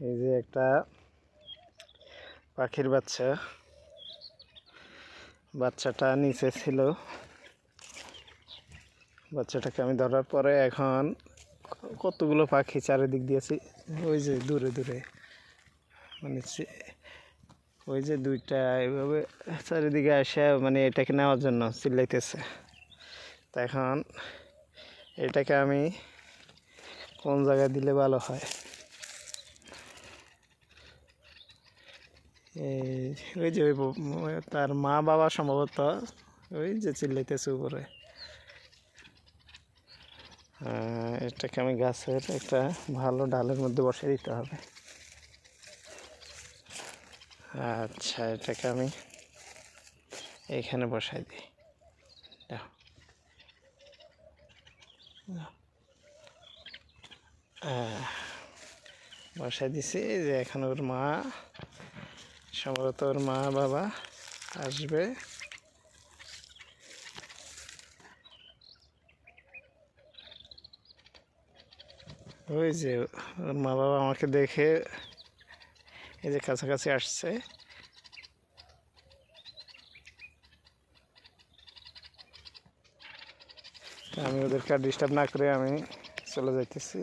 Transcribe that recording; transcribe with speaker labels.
Speaker 1: এই যে একটা পাখির বাচ্চাটা নিচে ছিল। বাচ্চাটাকে আমি ধরার পরে এখন কতগুলো পাখি চারিদিক দিয়েছি। ওই যে দূরে দূরে মানে ওই যে দুইটা এইভাবে চারিদিকে আসে মানে এটাকে নেওয়ার জন্য চিল্লাইতেছে। তা এখন এটাকে আমি কোন জায়গায় দিলে ভালো হয়? ওই যে তার মা বাবা সম্ভবত ওই যে চিল্লাইতেছে উপরে। এটাকে আমি গাছের একটা ভালো ডালের মধ্যে বসিয়ে দিতে হবে। আচ্ছা, এটাকে আমি এইখানে বসাই দিই। বসাই দিছি যে এখন ওর মা সম্ভবত ওর মা বাবা আসবে। ওই যে ওর মা বাবা আমাকে দেখে এই যে কাছাকাছি আসছে। আমি ওদেরকে ডিস্টার্ব না করে আমি চলে যাইতেছি।